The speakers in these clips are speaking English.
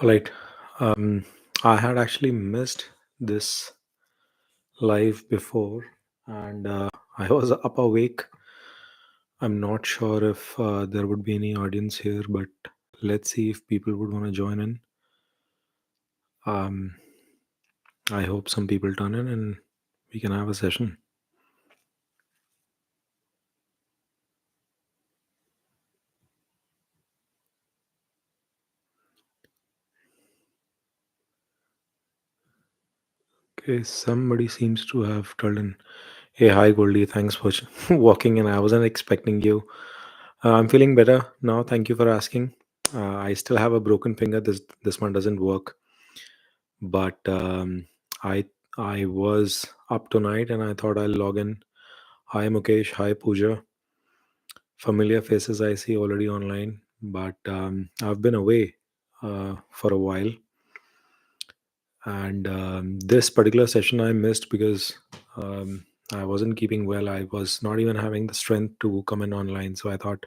All right. I had actually missed this live before, and I was up awake. I'm not sure if there would be any audience here, but let's see if people would want to join in. Um, I hope some people turn in and we can have a session. Okay, somebody seems to have turned in. Hey, hi Goldie. Thanks for walking in. I wasn't expecting you. I'm feeling better now. Thank you for asking. I still have a broken finger. This one doesn't work, but I I was up tonight and I thought I'll log in. Hi Mukesh. Hi Pooja. Familiar faces I see already online, but I've been away for a while, and this particular session I missed because I wasn't keeping well. I was not even having the strength to come in online, so I thought,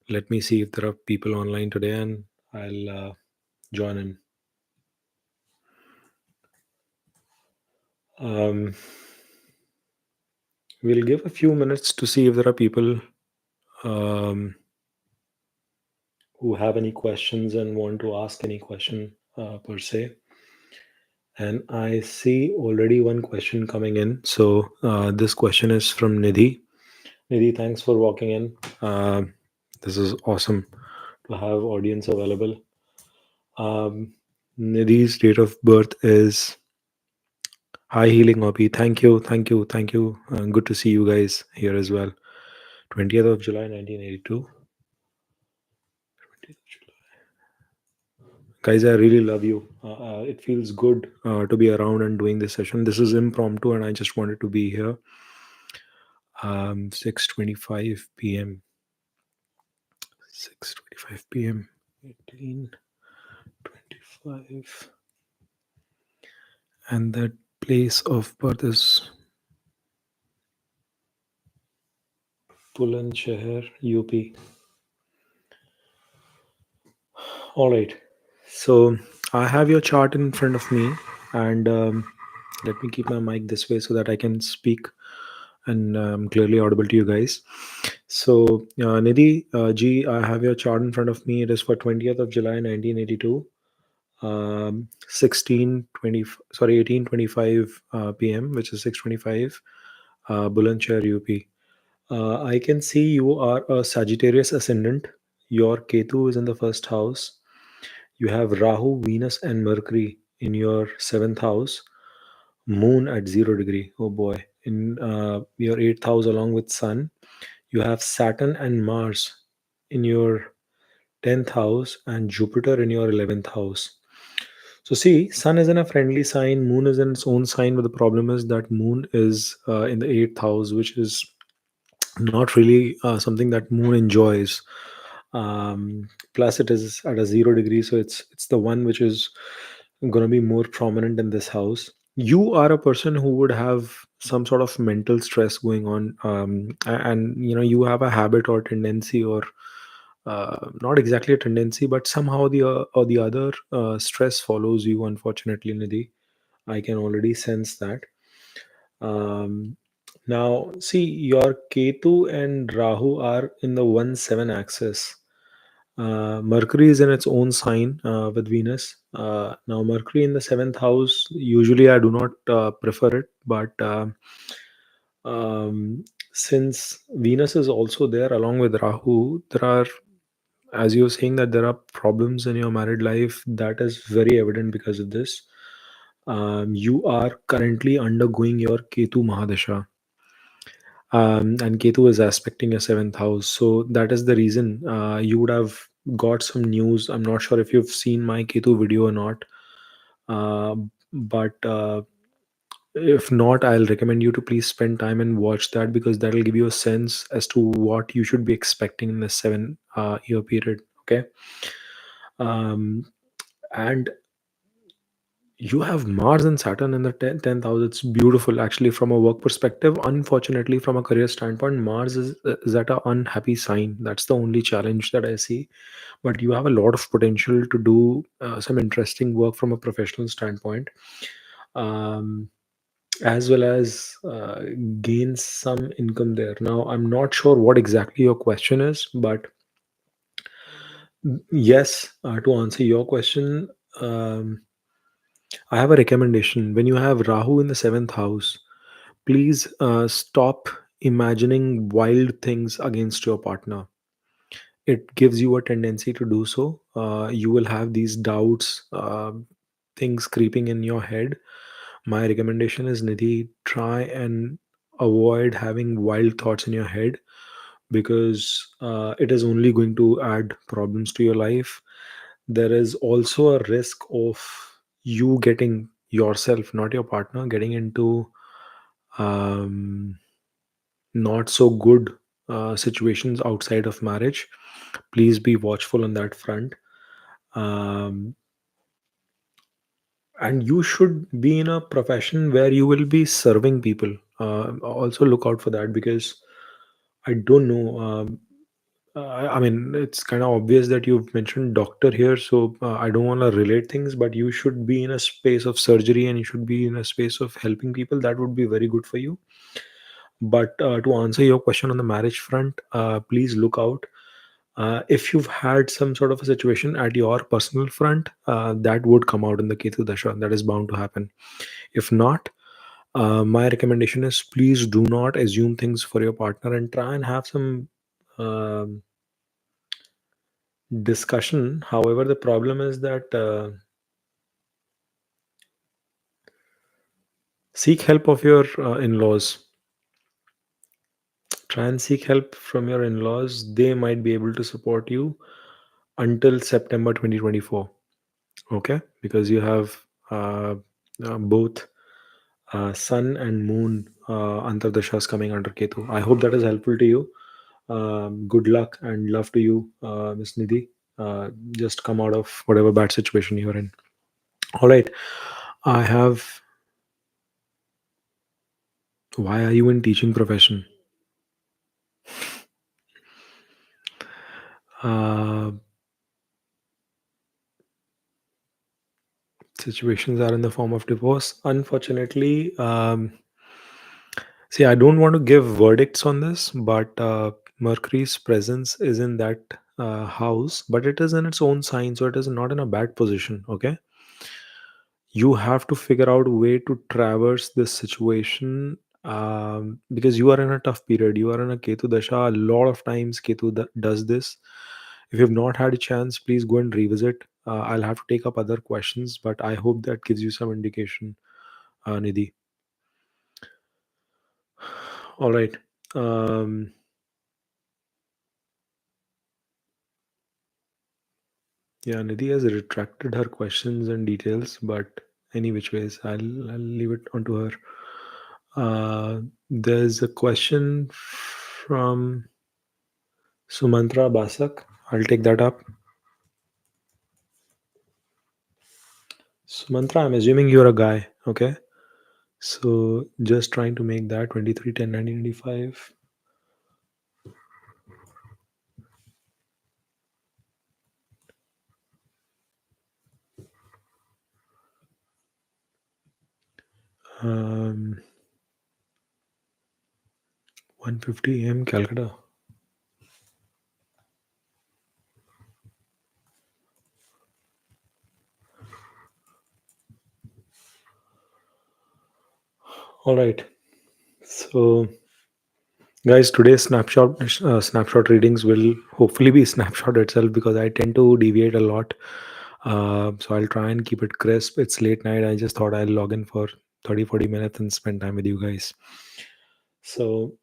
let me see if there are people online today, and I'll join in. Um, we'll give a few minutes to see if there are people um, who have any questions and want to ask any question per se. And I see already one question coming in. So this question is from Nidhi. Nidhi, thanks for walking in. This is awesome to have audience available. Um, Nidhi's date of birth is High Healing Hobby. Thank you, thank you, thank you. Good to see you guys here as well. 20th of July, 1982. Guys, I really love you. It feels good to be around and doing this session. This is impromptu, and I just wanted to be here. 6:25 p.m. 6:25 p.m. 18:25, and that place of birth is Bulandshahr, UP. All right. So I have your chart in front of me, and let me keep my mic this way so that I can speak and clearly audible to you guys. So, Nidhi ji, I have your chart in front of me. It is for 20th of July 1982, 16:20, sorry, 18:25 p.m., which is 6:25, Bulandshahr, UP. I can see you are a Sagittarius ascendant. Your Ketu is in the first house. You have Rahu, Venus, and Mercury in your seventh house. Moon at 0 degree. Oh boy. In your eighth house, along with Sun, you have Saturn and Mars in your 10th house and Jupiter in your 11th house. So, see, Sun is in a friendly sign, Moon is in its own sign, but the problem is that Moon is in the 8th house, which is not really something that Moon enjoys. Plus, it is at a 0 degree, so it's the one which is going to be more prominent in this house. You are a person who would have some sort of mental stress going on, and you have a habit or tendency, or not exactly a tendency, but somehow the or the other, stress follows you. Unfortunately, Nidhi, I can already sense that. Um, Now, see, your Ketu and Rahu are in the 1-7 axis. Mercury is in its own sign with Venus. Now, Mercury in the seventh house, usually I do not prefer it, but since Venus is also there along with Rahu, there are, as you're saying, that there are problems in your married life. That is very evident because of this. You are currently undergoing your Ketu Mahadasha, and Ketu is aspecting your seventh house. So that is the reason you would have got some news. I'm not sure if you've seen my Ketu video or not, uh, but if not, I'll recommend you to please spend time and watch that, because that will give you a sense as to what you should be expecting in the 7 year period. Okay. Um, and You have Mars and Saturn in the 10th house. It's beautiful, actually, from a work perspective. Unfortunately, from a career standpoint, Mars is at an unhappy sign. That's the only challenge that I see. But you have a lot of potential to do some interesting work from a professional standpoint, um, as well as gain some income there. Now, I'm not sure what exactly your question is, but yes, to answer your question, um, I have a recommendation. When you have Rahu in the seventh house, please stop imagining wild things against your partner. It gives you a tendency to do so. You will have these doubts, things creeping in your head. My recommendation is, Nidhi, try and avoid having wild thoughts in your head, because it is only going to add problems to your life. There is also a risk of you getting yourself, not your partner, getting into um, not so good situations outside of marriage. Please be watchful on that front. um, and you should be in a profession where you will be serving people. Also look out for that, because I don't know, I mean, it's kind of obvious that you've mentioned doctor here, so I don't want to relate things, but you should be in a space of surgery and you should be in a space of helping people. That would be very good for you. But to answer your question on the marriage front, please look out. If you've had some sort of a situation at your personal front, that would come out in the Ketu Dasha. That is bound to happen. If not, my recommendation is, please do not assume things for your partner and try and have some um discussion. However, the problem is that seek help of your in-laws. Try and seek help from your in-laws. They might be able to support you until September 2024. Okay, because you have uh, both sun and moon antardashas coming under Ketu. I hope that is helpful to you. Good luck and love to you, Miss Nidhi. Just come out of whatever bad situation you're in. All right. I have. Why are you in teaching profession? Uh, Situations are in the form of divorce. Unfortunately, see, I don't want to give verdicts on this, but Mercury's presence is in that house, but it is in its own sign, so it is not in a bad position. Okay, you have to figure out a way to traverse this situation, because you are in a tough period. You are in a Ketu Dasha. A lot of times, Ketu does this. If you've not had a chance, please go and revisit. I'll have to take up other questions, but I hope that gives you some indication, Nidhi. All right. Um, yeah, Nidhi has retracted her questions and details, but any which ways, I'll leave it onto her. There's a question from Sumantra Basak. I'll take that up. Sumantra, I'm assuming you're a guy, okay? So just trying to make that 23/10/1995. Um, 1:50 a.m. Calcutta. All right. So, guys, today's snapshot readings will hopefully be snapshot itself, because I tend to deviate a lot. So I'll try and keep it crisp. It's late night. I just thought I'll log in for 30-40 minutes and spend time with you guys. So,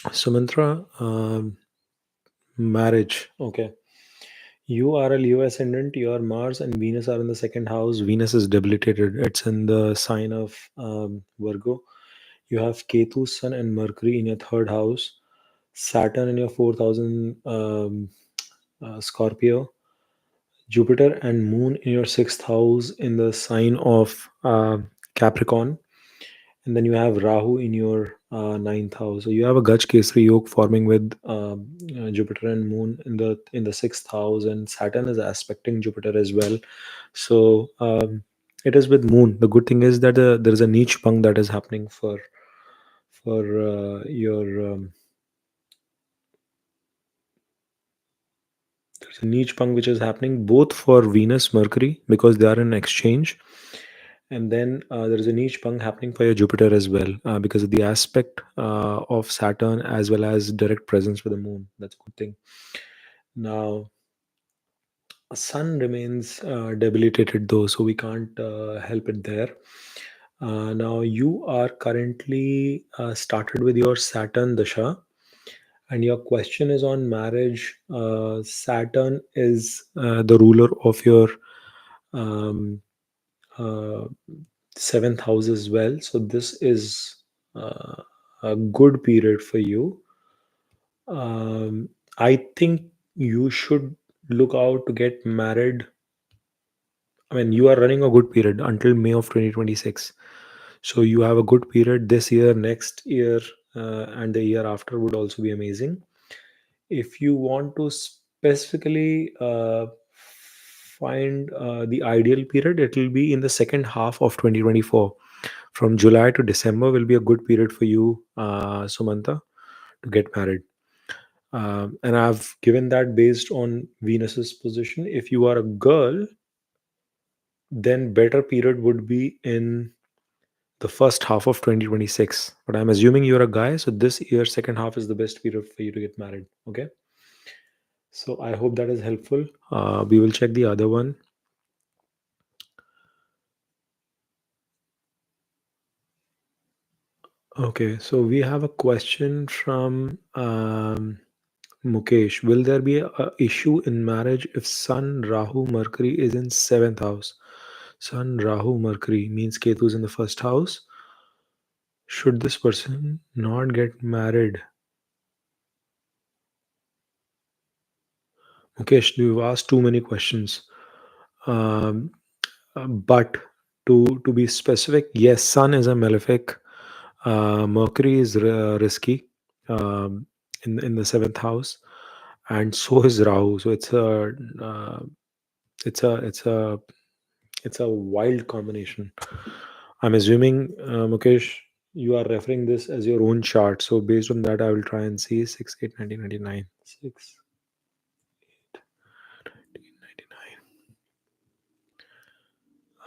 Sumantra, marriage. Okay. You are a Leo ascendant. Your Mars and Venus are in the second house. Venus is debilitated. It's in the sign of Virgo. You have Ketu, Sun, and Mercury in your third house. Saturn in your 4,000 Scorpio. Jupiter and Moon in your sixth house in the sign of Capricorn, and then you have Rahu in your ninth house. So you have a Gaj Kesari yoke forming with Jupiter and Moon in the sixth house, and Saturn is aspecting Jupiter as well. So it is with Moon. The good thing is that there is a niche pung that is happening for your there's a niche pung which is happening both for Venus, Mercury because they are in exchange, and then there is a niche pung happening for your Jupiter as well because of the aspect of Saturn as well as direct presence with the Moon. That's a good thing. Now, Sun remains debilitated though, so we can't help it there. Now, you are currently started with your Saturn Dasha, and your question is on marriage. Saturn is the ruler of your um, uh, seventh house as well. So, this is a good period for you. I think you should look out to get married. I mean, you are running a good period until May of 2026. So you have a good period this year, next year, and the year after would also be amazing. If you want to specifically find the ideal period, it will be in the second half of 2024. From July to December will be a good period for you, Sumanta, to get married. And I've given that based on Venus's position. If you are a girl, then better period would be in the first half of 2026. But I'm assuming you're a guy, so this year, second half is the best period for you to get married. Okay. So I hope that is helpful. We will check the other one. Okay. So we have a question from Mukesh. Will there be a issue in marriage if Sun, Rahu, Mercury is in seventh house? Sun, Rahu, Mercury means Ketu is in the first house. Should this person not get married? Mukesh, you've asked too many questions. Um, but to be specific, yes, Sun is a malefic. Mercury is risky in the seventh house, and so is Rahu. So uh, it's a it's a it's a wild combination. I'm assuming Mukesh, you are referring this as your own chart. So based on that, I will try and see 6, 8, 1999. 6,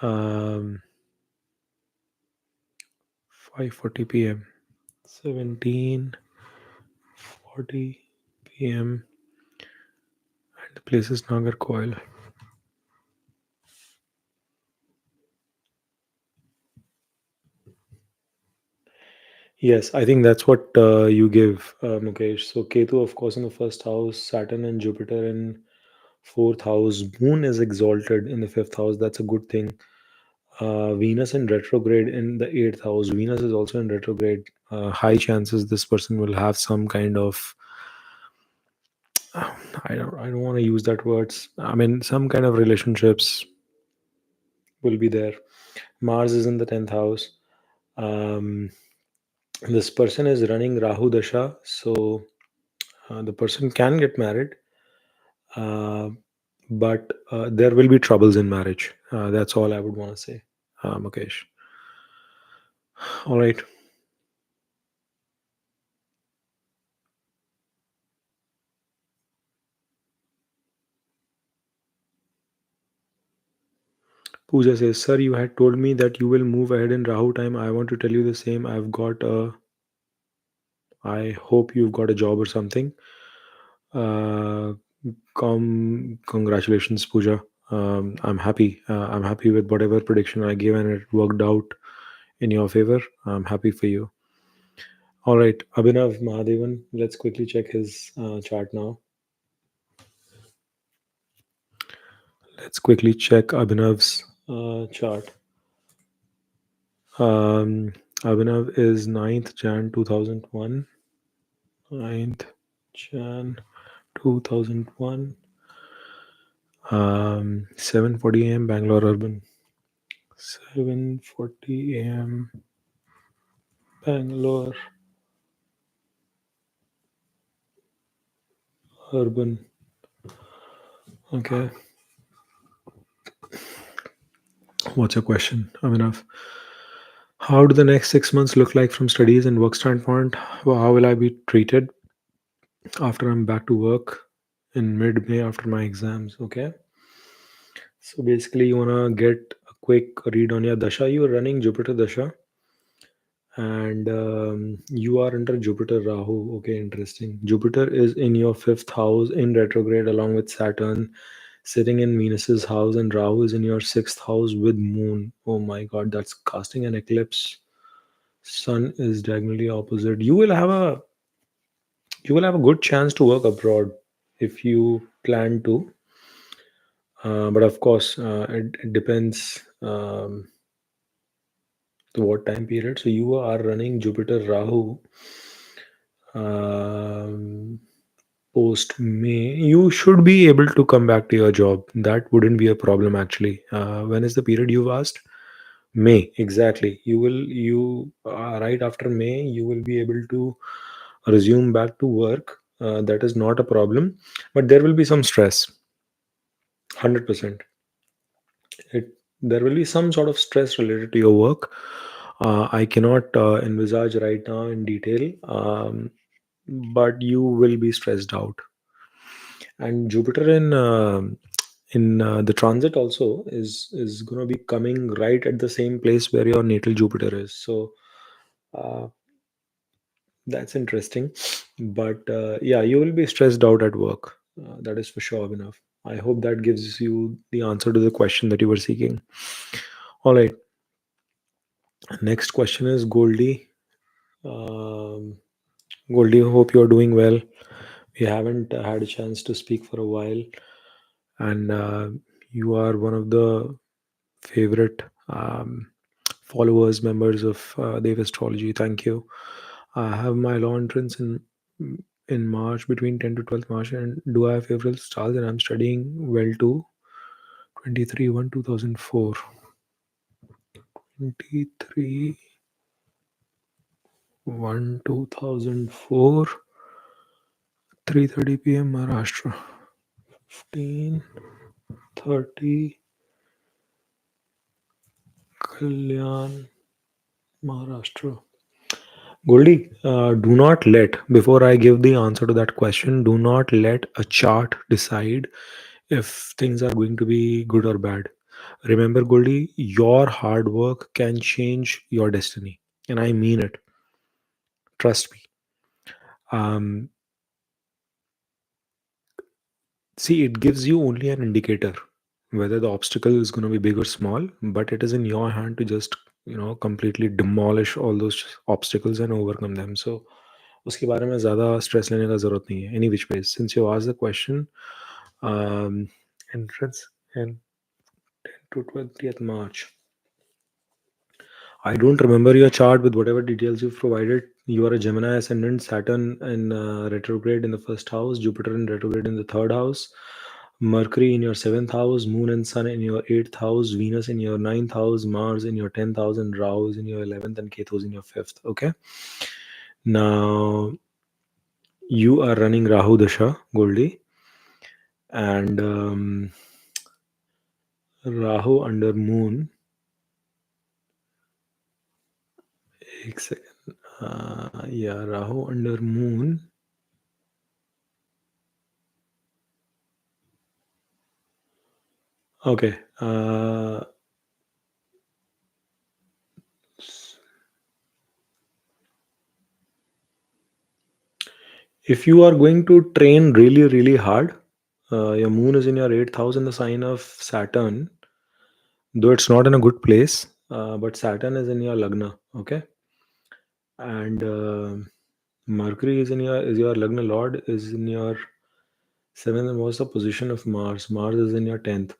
1999. 5:40 p.m. 17:40 p.m. and the place is Nagarkoil. Yes, I think that's what you give, Mukesh. So Ketu, of course, in the first house, Saturn and Jupiter in fourth house, Moon is exalted in the fifth house. That's a good thing. Venus in retrograde in the eighth house. Venus is also in retrograde. High chances this person will have some kind of I don't want to use that words. I mean some kind of relationships will be there. Mars is in the 10th house. Um, this person is running Rahu Dasha, so the person can get married, uh, but there will be troubles in marriage. That's all I would want to say, Mukesh. All right. Pooja says, Sir, you had told me that you will move ahead in Rahu time. I want to tell you the same. I hope you've got a job or something. Uh, Congratulations, Pooja. I'm happy. I'm happy with whatever prediction I gave and it worked out in your favor. I'm happy for you. All right, Abhinav Mahadevan, let's quickly check his chart now. Let's quickly check Abhinav's chart. Um, Abhinav is 9th Jan 2001. 9th Jan 2001. 7:40 a.m. Bangalore urban. 7:40 a.m. Bangalore urban. Okay. What's your question, Avinav? How do the next 6 months look like from studies and work standpoint? Well, how will I be treated after I'm back to work in mid May after my exams? Okay. So basically, you wanna get a quick read on your dasha. You are running Jupiter dasha, and you are under Jupiter Rahu. Okay, interesting. Jupiter is in your fifth house in retrograde, along with Saturn sitting in Venus's house, and Rahu is in your sixth house with Moon. Oh my God, that's casting an eclipse. Sun is diagonally opposite. You will have a good chance to work abroad if you plan to. But of course, it depends to what time period. So you are running Jupiter Rahu um, post May. You should be able to come back to your job. That wouldn't be a problem actually. When is the period you've asked? May, exactly. Right after May, you will be able to resume back to work. That is not a problem, but there will be some stress. 100%. It There will be some sort of stress related to your work. I cannot envisage right now in detail, but you will be stressed out. And Jupiter in the transit also is going to be coming right at the same place where your natal Jupiter is. So uh, that's interesting. But yeah, you will be stressed out at work. That is for sure enough. I hope that gives you the answer to the question that you were seeking. All right. Next question is Goldie. Um, Goldie, hope you're doing well. We haven't had a chance to speak for a while, and you are one of the favorite followers, members of Devastrology. Thank you. I have my law entrance in March, between 10 to 12th March, and do I have favorable stars? And I'm studying well too. 23 1 2004. 23 1 2004. 3:30 p.m. Maharashtra. 15:30 Kalyan, Maharashtra. Goldie, do not let, before I give the answer to that question, do not let a chart decide if things are going to be good or bad. Remember, Goldie, your hard work can change your destiny. And I mean it. Trust me. Um, See, it gives you only an indicator whether the obstacle is going to be big or small, but it is in your hand to just, completely demolish all those obstacles and overcome them. So, उसके बारे में ज़्यादा stress लेने का ज़रूरत नहीं है. Any which ways, since you asked the question, um, entrance and 10 to 20th March. I don't remember your chart with whatever details you've provided. You are a Gemini ascendant, Saturn in retrograde in the first house, Jupiter in retrograde in the third house, Mercury in your seventh house, Moon and Sun in your eighth house, Venus in your ninth house, Mars in your 10th house, and Rahu is in your 11th, and Ketu is in your fifth. Okay. Now you are running Rahu Dasha, Goldie, and Rahu under Moon. एक second. Yeah, Rahu under Moon. Okay. If you are going to train really, really hard, your moon is in your eighth house in the sign of Saturn, though it's not in a good place, but Saturn is in your Lagna, okay? And Mercury is your Lagna Lord, is in your seventh, and was the position of Mars. Mars is in your 10th.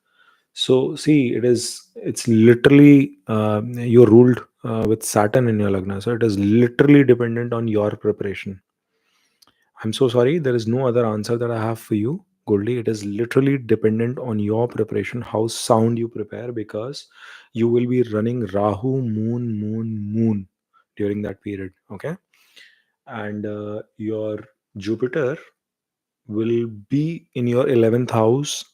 So see, it's literally you're ruled with Saturn in your Lagna. So it is literally dependent on your preparation. I'm so sorry. There is no other answer that I have for you. Goldie, it is literally dependent on your preparation, how sound you prepare, because you will be running Rahu, Moon during that period. Okay. And your Jupiter will be in your 11th house,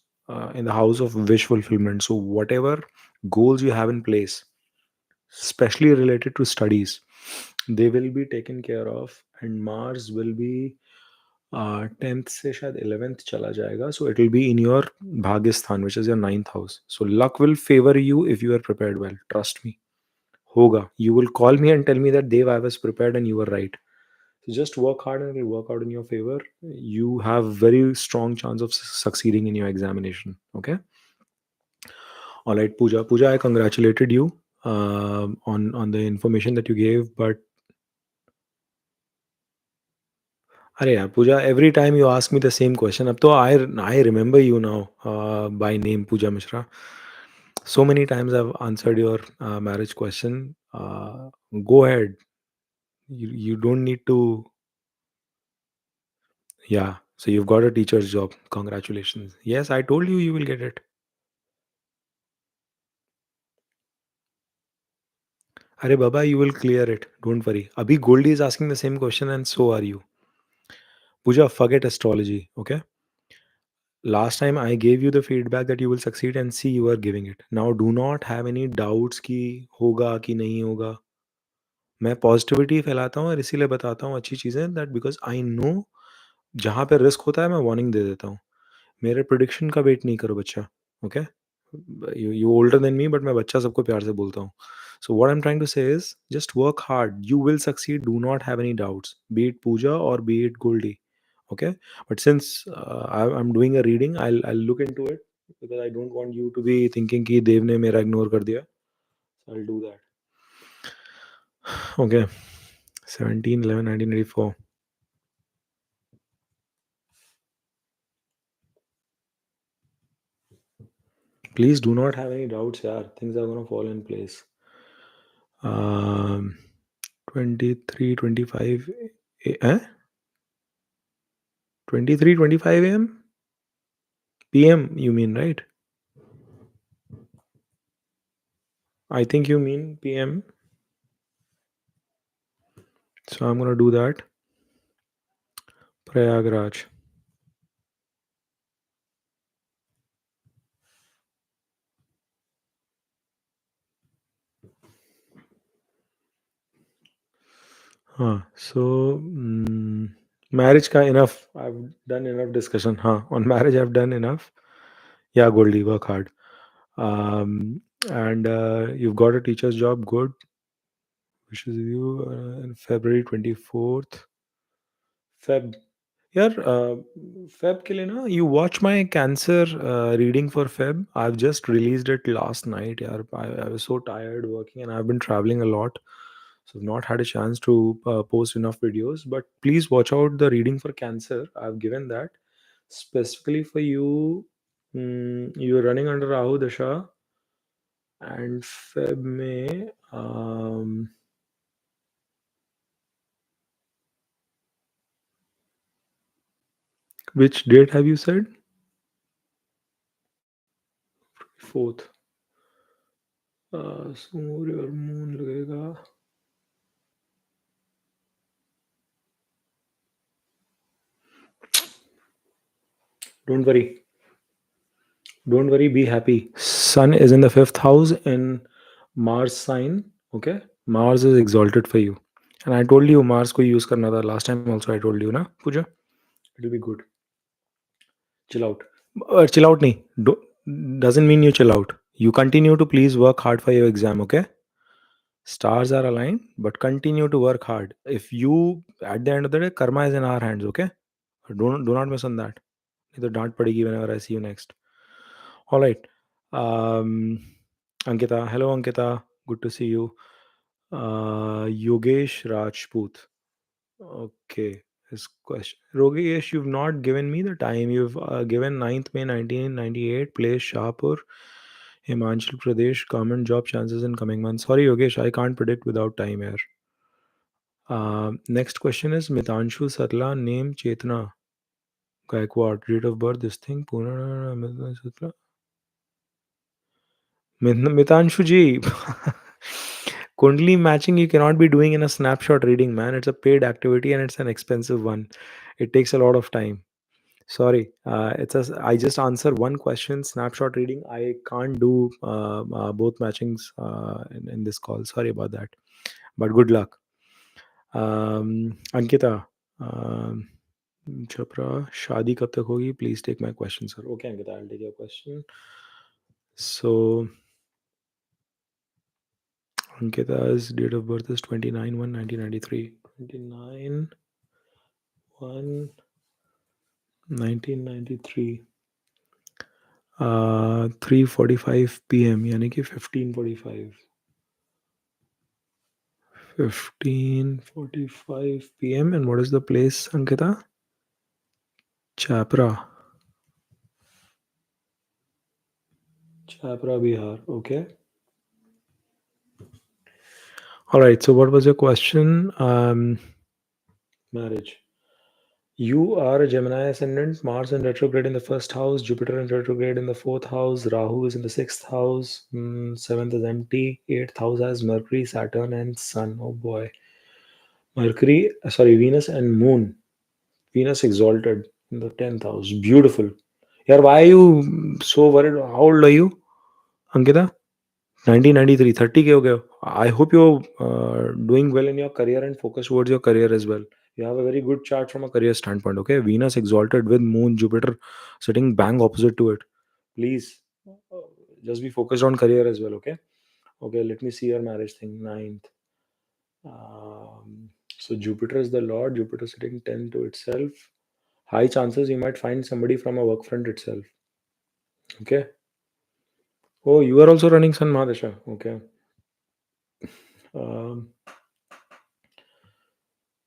in the house of wish fulfillment. So, whatever goals you have in place, especially related to studies, they will be taken care of. And Mars will be 10th से शायद 11th चला जाएगा, so it will be in your भाग्यस्थान, which is your ninth house. So luck will favor you if you are prepared well. Trust me. होगा. You will call me and tell me that Dev, I was prepared and you were right. So just work hard and it will work out in your favor. You have very strong chance of succeeding in your examination. Okay. All right, Pooja. Pooja, I congratulated you on the information that you gave, but अरे यार पूजा, every time you ask me the same question. अब तो I remember you now by name, Pooja Mishra. So many times I've answered your marriage question. Go ahead. You don't need to. Yeah. So you've got a teacher's job. Congratulations. Yes, I told you you will get it. Arey Baba, you will clear it. Don't worry. Abhi Goldie is asking the same question and so are you. Pooja, forget astrology. Okay. Last time I gave you the feedback that you will succeed and see you are giving it. Now do not have any doubts कि होगा कि नहीं होगा. मैं positivity फैलाता हूँ और इसीलिए बताता हूँ अच्छी चीज़ें, दैट बिकॉज़ आई नो जहाँ पे रिस्क होता है मैं वार्निंग दे देता हूँ. मेरे प्रेडिक्शन का वेट नहीं करो बच्चा. Okay. You older than me, but मैं बच्चा सबको प्यार से बोलता हूँ. So what I am trying to say is just work hard, you will succeed, do not have any doubts, be it Puja और be it Goldy. Okay, but since I'm doing a reading, I'll look into it because I don't want you to be thinking कि देव ने मेरा ignore कर दिया. So I'll do that. Okay. 17/11/1984. Please do not have any doubts, yaar. Things are gonna fall in place. um 23:25 eh? 23:25 a.m. PM, you mean, right? I think you mean PM. So I'm gonna do that. Prayagraj. हाँ, so marriage का enough. I've done enough discussion. हाँ, on marriage I've done enough. Yeah, Goldie, work hard. And you've got a teacher's job. Good. Wishes you in February 24th. Feb. यार Feb के लिए ना, you watch my cancer reading for Feb. I've just released it last night. यार I was so tired working and I've been traveling a lot, so I've not had a chance to post enough videos. But please watch out the reading for cancer. I've given that specifically for you. You're running under Rahu Dasha and Feb May. Which date have you said? Fourth. सूर्य और moon लगेगा. Don't worry. Don't worry. Be happy. Sun is in the fifth house in Mars sign. Okay. Mars is exalted for you. And I told you Mars ko use karna tha. Last time also I told you, na, Pooja? It'll be good. Chill out. Chill out nahi. Doesn't mean you chill out. You continue to please work hard for your exam, okay? Stars are aligned, but continue to work hard. If you, at the end of the day, karma is in our hands, okay? Do not miss on that. नहीं तो डांट पड़ेगी whenever I see you next. All right. Um, Ankita, hello Ankita, good to see you. Yogesh Rajput. Okay, his question. Yogesh, you've not given me the time. You've given 9th May 1998, place Shahpur, Himachal Pradesh, government job chances in coming months. Sorry, Yogesh, I can't predict without time here. Next question is Mitanshu Sarla, name Chetna. Gaikwad, date of birth, this thing. Mitanshu ji. Kundli matching you cannot be doing in a snapshot reading, man. It's a paid activity and it's an expensive one. It takes a lot of time. Sorry, I just answer one question. Snapshot reading. I can't do both matchings in this call. Sorry about that. But good luck. Ankita, Chopra, शादी कब तक होगी? Please take my question, sir. Okay, Ankita, I'll take your question. So, Ankita's date of birth is 29/1/1993. 29/1/1993. 3:45 p.m. यानी कि 15:45. 15:45 p.m. And what is the place, Ankita? Chapra, Bihar. Okay. All right. So, what was your question? Marriage. You are a Gemini ascendant, Mars in retrograde in the first house, Jupiter in retrograde in the fourth house, Rahu is in the sixth house, seventh is empty, eighth house has Mercury, Saturn, and Sun. Oh boy. Venus and Moon. Venus exalted in the 10th house. Beautiful. Yeah, why are you so worried? How old are you, Ankita? 1993, 30 ke ho gaye ho. I hope you're doing well in your career and focus towards your career as well. You have a very good chart from a career standpoint. Okay, Venus exalted with Moon, Jupiter sitting bang opposite to it. Please just be focused on career as well. Okay. Okay, let me see your marriage thing. Ninth. So Jupiter is the Lord. Jupiter sitting 10 to itself. High chances you might find somebody from a work front itself. Okay. Oh, you are also running Sun Mahadasha. Okay. Um,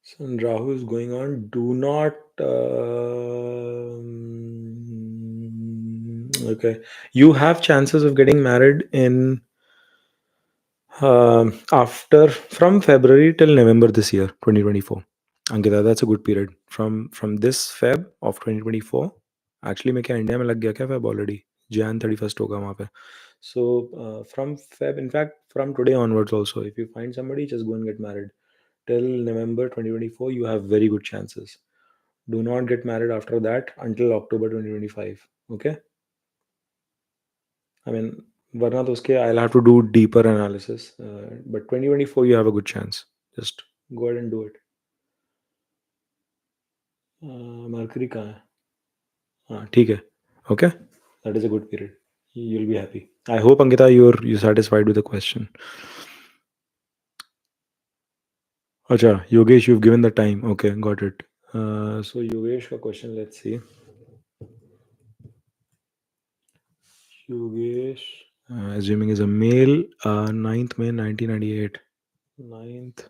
Sun Rahu is going on. Do not. Okay. You have chances of getting married in after from February till November this year, 2024. Ankita, that's a good period. From this Feb of 2024. Actually, मैं क्या India में लग गया क्या Feb already? Jan 31st होगा वहाँ पे. So from Feb, in fact, from today onwards also, if you find somebody, just go and get married. Till November 2024, you have very good chances. Do not get married after that until October 2025. Okay? I mean, वरना तो उसके I'll have to do deeper analysis. But 2024, you have a good chance. Just go ahead and do it. Mercury कहाँ है? हाँ ठीक है. Okay? That is a good period. You'll be happy. I hope, Ankita, you're satisfied with the question. Acha, Yogesh, you've given the time. Okay, got it. So Yogesh ka question, let's see. Yogesh, assuming is a male, 9th May 1998. 9th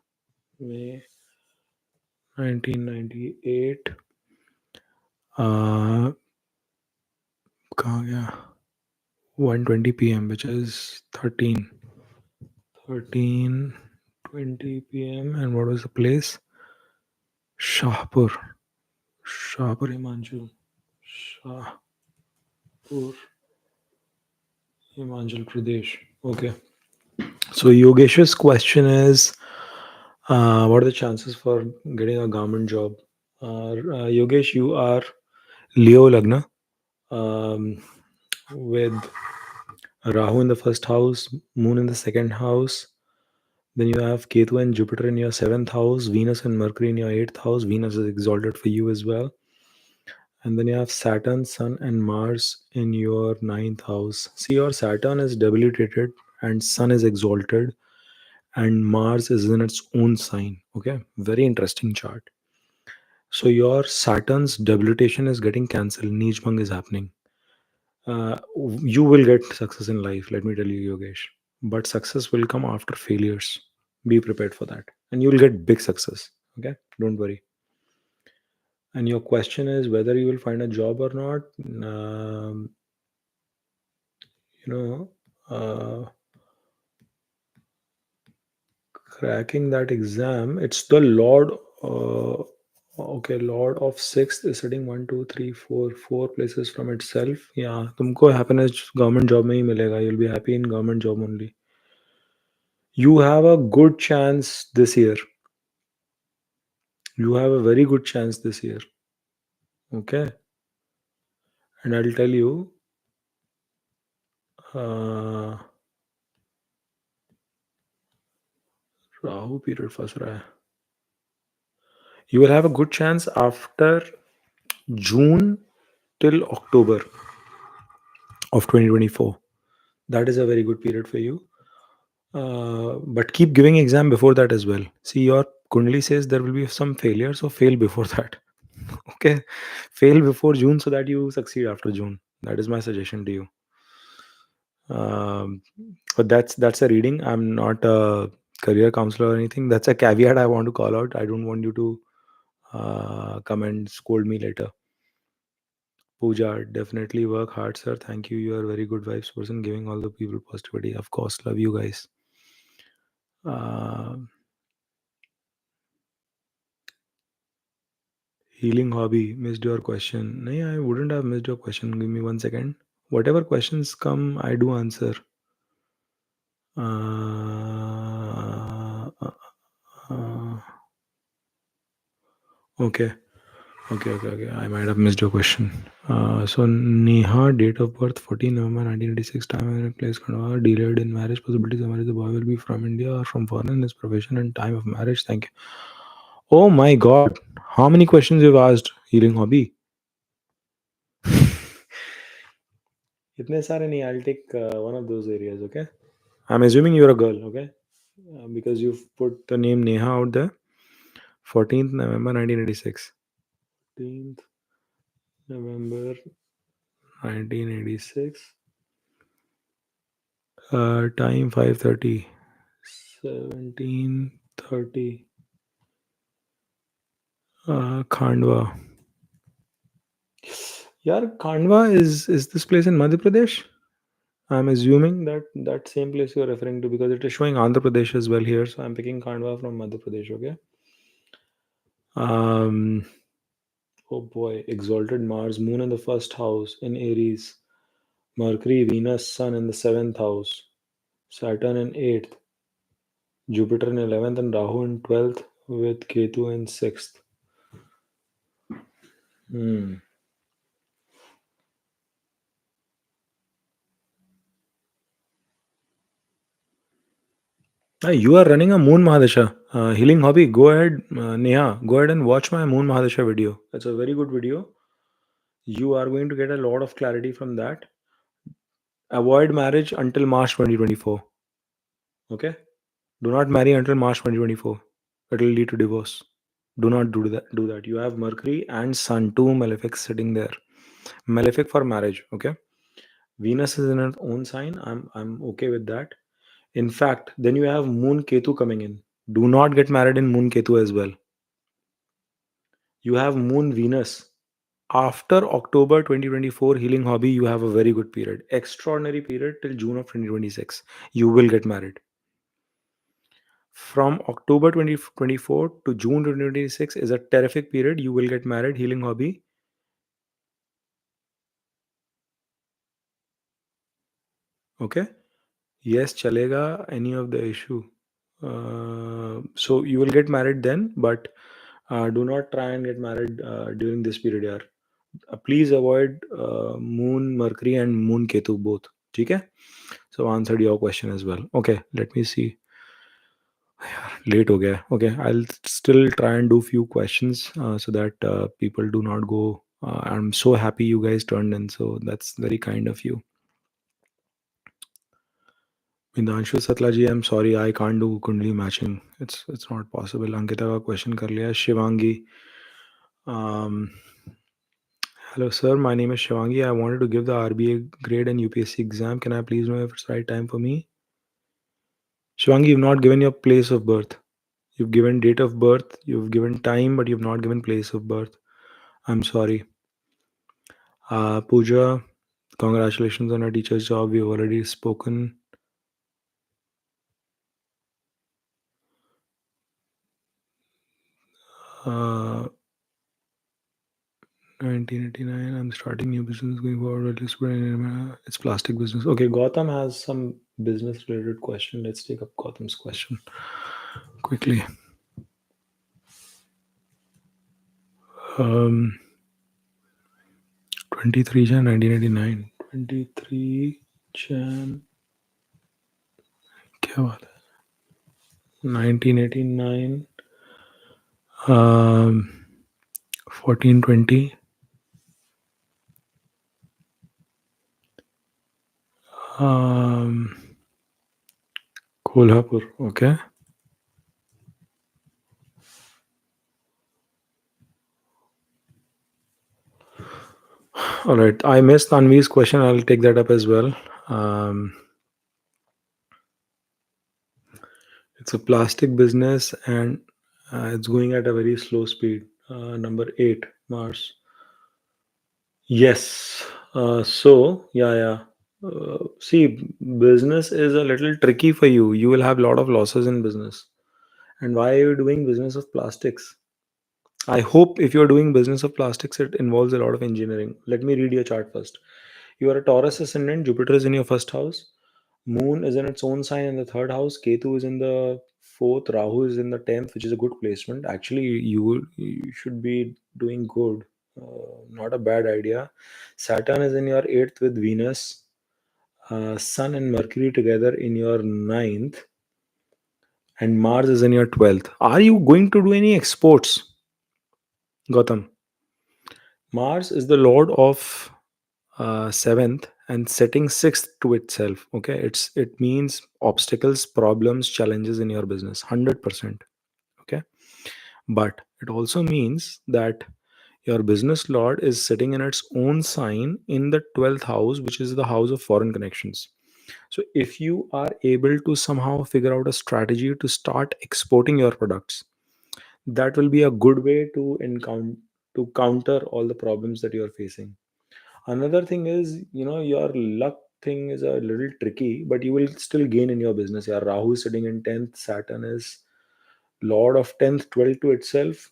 May 1998. कहाँ गया? 1:20 p.m. which is 13:20 p.m. And what was the place? Shahpur, Himachal. Shahpur, Himachal Pradesh. Okay. So Yogesh's question is, what are the chances for getting a government job? Yogesh, you are Leo Lagna, with Rahu in the first house, Moon in the second house. Then you have Ketu and Jupiter in your seventh house, Venus and Mercury in your eighth house. Venus is exalted for you as well. And then you have Saturn, Sun, and Mars in your ninth house. See, your Saturn is debilitated and Sun is exalted and Mars is in its own sign. Okay, very interesting chart. So your Saturn's debilitation is getting cancelled. Nijbhang is happening. You will get success in life, let me tell you, Yogesh. But success will come after failures. Be prepared for that. And you will get big success. Okay, don't worry. And your question is whether you will find a job or not. You know, cracking that exam, it's the Lord Okay, Lord of Sixth is sitting 1, 2, 3, 4 places from itself. Yeah, तुमको happiness government job में ही मिलेगा. You'll be happy in government job only. You have a good chance this year. You have a very good chance this year. Okay, and I'll tell you. Uh, Rahu period फंस रहा है. You will have a good chance after June till October of 2024. That is a very good period for you. But keep giving exam before that as well. See, your Kundali says there will be some failure, so fail before that. Okay, fail before June so that you succeed after June. That is my suggestion to you. Um, but that's a reading. I'm not a career counselor or anything. That's a caveat I want to call out. I don't want you to come and scold me later. Pooja, definitely work hard, sir. Thank you. You are a very good vibes person, giving all the people positivity. Of course, love you guys. Uh, Healing hobby, missed your question. No, I wouldn't have missed your question. Give me 1 second. Whatever questions come, I do answer. Uh, uh, uh, okay. Okay. I might have missed your question. So Neha, date of birth 14 November 1986, time and place delayed in marriage possibilities. The boy will be from India or from foreign. His profession and time of marriage. Thank you. Oh my God, how many questions you've asked? Healing hobby. इतने सारे नहीं. I'll take one of those areas. Okay. I'm assuming you're a girl. Okay. Because you've put the name Neha out there. 14th November 1986. 14th November 1986. Time 5:30. 17:30. Khandwa. Yeah, Khandwa is this place in Madhya Pradesh? I'm assuming that same place you're referring to because it is showing Andhra Pradesh as well here. So I'm picking Khandwa from Madhya Pradesh. Okay. Um. Oh boy, exalted Mars, Moon in the first house in Aries, Mercury, Venus, Sun in the seventh house, Saturn in eighth, Jupiter in 11th, and Rahu in 12th with Ketu in sixth. Hmm. You are running a Moon Mahadasha. Healing hobby. Go ahead, Neha. Go ahead and watch my Moon Mahadasha video. It's a very good video. You are going to get a lot of clarity from that. Avoid marriage until March 2024. Okay? Do not marry until March 2024. It will lead to divorce. Do not do that. You have Mercury and Sun, two malefics sitting there. Malefic for marriage. Okay? Venus is in its own sign. I'm okay with that. In fact, then you have Moon Ketu coming in. Do not get married in Moon Ketu as well. You have Moon Venus. After October 2024, healing hobby, you have a very good period. Extraordinary period till June of 2026. You will get married. From October 2024 to June 2026 is a terrific period. You will get married. Healing hobby. Okay. Yes, chalega. Any of the issue. So you will get married then, but do not try and get married during this period. Yaar. Please avoid Moon, Mercury, and Moon Ketu both. Okay. So answered your question as well. Okay. Let me see. Late ho gaya. Okay, I'll still try and do few questions so that people do not go. I'm so happy you guys turned in, so that's very kind of you. Vindanshu Satlaji, I'm sorry, I can't do Kundli matching. It's not possible. Ankita ka question kar liya. Shivangi. Um, Hello sir, my name is Shivangi. I wanted to give the RBA grade and UPSC exam. Can I please know if it's right time for me? Shivangi, you've not given your place of birth. You've given date of birth, you've given time, but you've not given place of birth. I'm sorry. Pooja, congratulations on your teacher's job. We've already spoken. Uh, 1989. I'm starting new business going forward. It's plastic business. Okay, Gotham has some business related question. Let's take up Gotham's question quickly. Um, 23 Jan 1989. 23 Jan. क्या बात है? 1989. 1420. Um, Kolhapur. Okay. All right. I missed Tanvi's question. I'll take that up as well. Um, it's a plastic business and it's going at a very slow speed. Number 8, Mars. Yes. Yeah. See, business is a little tricky for you. You will have a lot of losses in business. And why are you doing business of plastics? I hope if you're doing business of plastics, it involves a lot of engineering. Let me read your chart first. You are a Taurus ascendant. Jupiter is in your first house. Moon is in its own sign in the third house. Ketu is in the fourth. Rahu is in the 10th, which is a good placement. Actually, you should be doing good. Not a bad idea. Saturn is in your eighth with Venus. Sun and Mercury together in your ninth, and Mars is in your 12th. Are you going to do any exports, Gautam? Mars is the lord of seventh and setting sixth to itself. Okay, it means obstacles, problems, challenges in your business. 100%. Okay, but it also means that your business lord is sitting in its own sign in the 12th house, which is the house of foreign connections. So if you are able to somehow figure out a strategy to start exporting your products, that will be a good way to encounter to counter all the problems that you are facing. Another thing is, your luck thing is a little tricky, but you will still gain in your business. Yeah, Rahu is sitting in 10th, Saturn is lord of 10th, 12th to itself.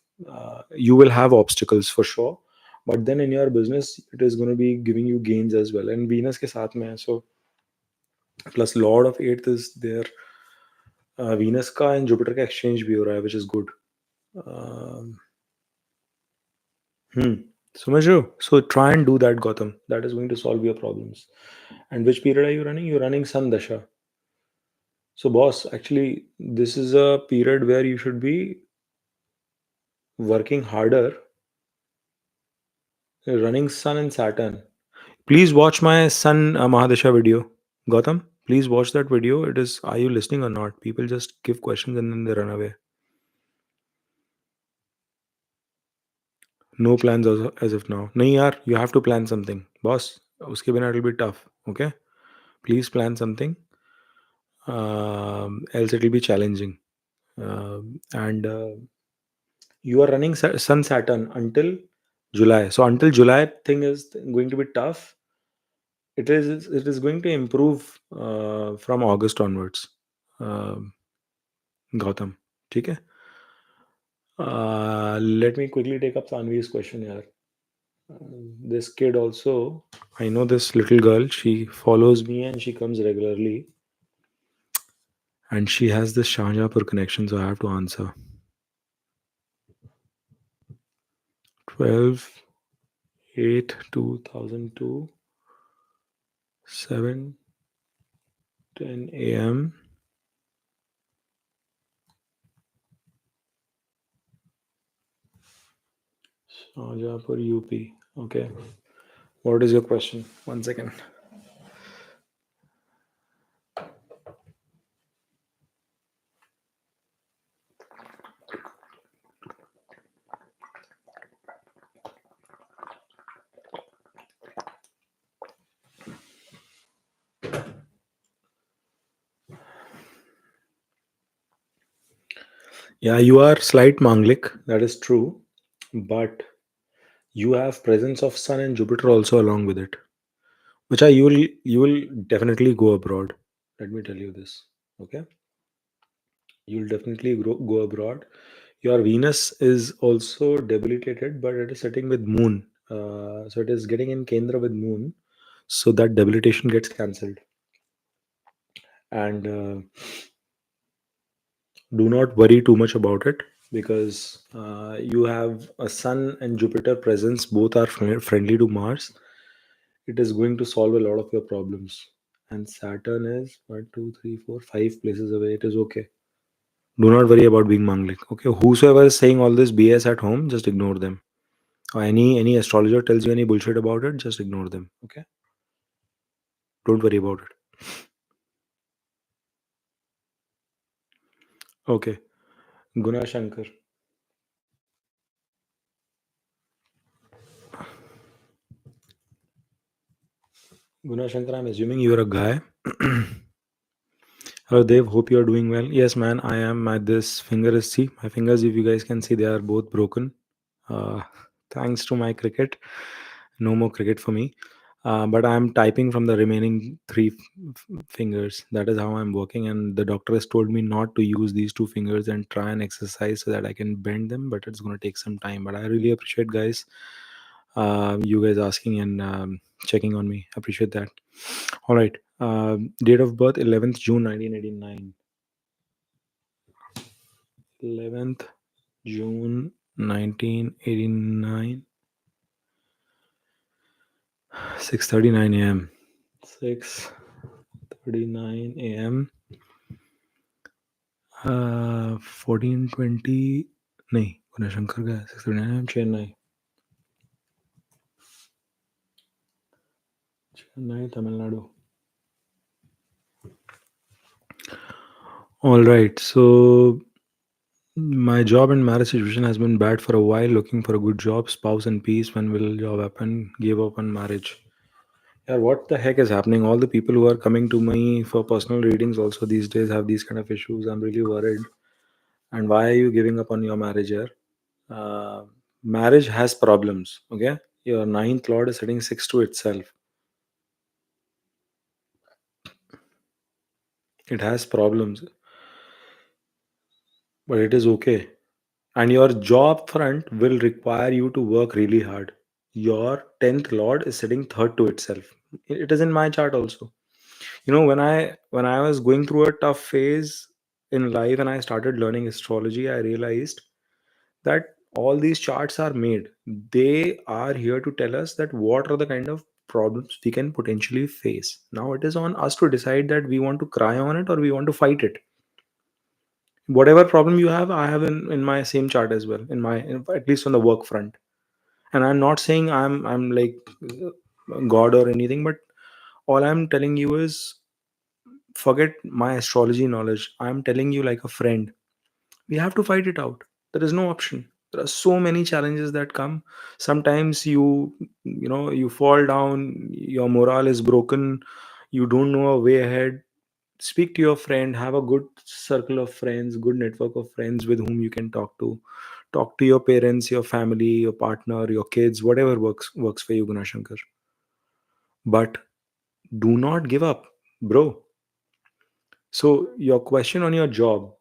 You will have obstacles for sure, but then in your business it is going to be giving you gains as well. And Venus ke saath mein hai, so plus lord of 8th is there. Venus का and Jupiter का exchange भी हो रहा है, which is good. Um, hmm. समझ रहे हो? So try and do that, Gotham. That is going to solve your problems. And which period are you running? You're running Sun Dasha. So boss, actually, this is a period where you should be working harder, running Sun and Saturn. Please watch my Sun Mahadasha video. Gotham, please watch that video. It is, are you listening or not? People just give questions and then they run away. No plans as of now. नहीं यार, you have to plan something. Boss, उसके बिना it will be tough. Okay? Please plan something. Else it will be challenging. And you are running Sun Saturn until July. So until July thing is going to be tough. It is going to improve from August onwards. Gautam. ठीक है? Let me quickly take up Sanvi's question here. This kid also, I know this little girl, she follows me and she comes regularly. And she has this Shahjahanpur connection, so I have to answer. 12, 8, 2002, 7, 10 a.m. Shahjahanpur, UP. Okay. What is your question? 1 second. Yeah, you are slight Manglik, that is true. But you have presence of Sun and Jupiter also along with it. Which are you will definitely go abroad. Let me tell you this. Okay. You'll definitely go abroad. Your Venus is also debilitated, but it is sitting with Moon So it is getting in Kendra with Moon, so that debilitation gets cancelled. And do not worry too much about it, because you have a Sun and Jupiter presence, both are friendly to Mars. It is going to solve a lot of your problems. And Saturn is 1, 2, 3, 4, 5 places away. It is okay. Do not worry about being manglik. Okay, whosoever is saying all this BS at home, just ignore them. Or any astrologer tells you any bullshit about it, just ignore them. Okay, don't worry about it. Okay, Guna Shankar. Guna Shankar, I'm assuming you're a guy. Hello, Dev. Hope you're doing well. Yes, man, I am. My this finger is, see my fingers. If you guys can see, they are both broken. Uh, Thanks to my cricket, no more cricket for me. But I'm typing from the remaining three fingers. That is how I'm working. And the doctor has told me not to use these two fingers and try and exercise so that I can bend them. But it's going to take some time. But I really appreciate, guys, you guys asking and checking on me. Appreciate that. All right. Date of birth 11th June 1989. 11th June 1989. 6:39 a.m. 6:39 a.m. 1420 नहीं गुनाशंकर का 6:39 a.m. Chennai Tamil Nadu. All right, so my job and marriage situation has been bad for a while. Looking for a good job, spouse and peace. When will job happen? Give up on marriage. Yeah, what the heck is happening? All the people who are coming to me for personal readings also these days have these kind of issues. I'm really worried. And why are you giving up on your marriage here? Marriage has problems. Okay, your ninth lord is sitting six to itself. It has problems, but it is okay. And your job front will require you to work really hard. Your 10th lord is sitting third to itself. It is in my chart also. You know, when I was going through a tough phase in life and I started learning astrology, I realized that all these charts are made. They are here to tell us that what are the kind of problems we can potentially face. Now it is on us to decide that we want to cry on it or we want to fight it. Whatever problem you have, I have in my same chart as well, at least on the work front. And I'm not saying I'm like god or anything, but all I'm telling you is forget my astrology knowledge. I'm telling you like a friend. We have to fight it out. There is no option. There are so many challenges that come. Sometimes you fall down, your morale is broken, you don't know a way ahead. Speak to your friend, have a good circle of friends, good network of friends with whom you can talk to your parents, your family, your partner, your kids, whatever works for you, Gunashankar. But do not give up, bro. So your question on your job,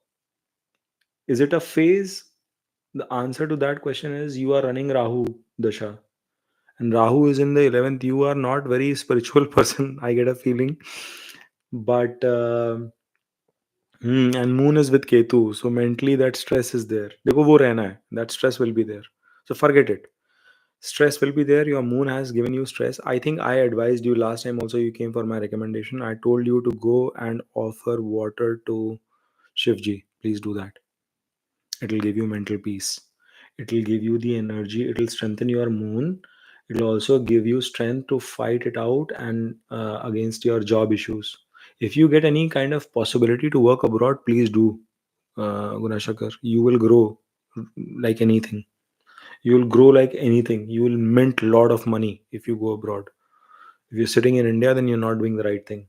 is it a phase? The answer to that question is you are running Rahu Dasha. And Rahu is in the 11th. You are not very spiritual person, I get a feeling. But and Moon is with Ketu. So mentally that stress is there. देखो वो रहना है. That stress will be there. So forget it. Stress will be there. Your moon has given you stress. I think I advised you last time also, you came for my recommendation. I told you to go and offer water to Shivji. Please do that. It will give you mental peace. It will give you the energy. It will strengthen your moon. It will also give you strength to fight it out and against your job issues. If you get any kind of possibility to work abroad, please do, Gunashakar. You will grow like anything. You will grow like anything. You will mint a lot of money if you go abroad. If you're sitting in India, then you're not doing the right thing.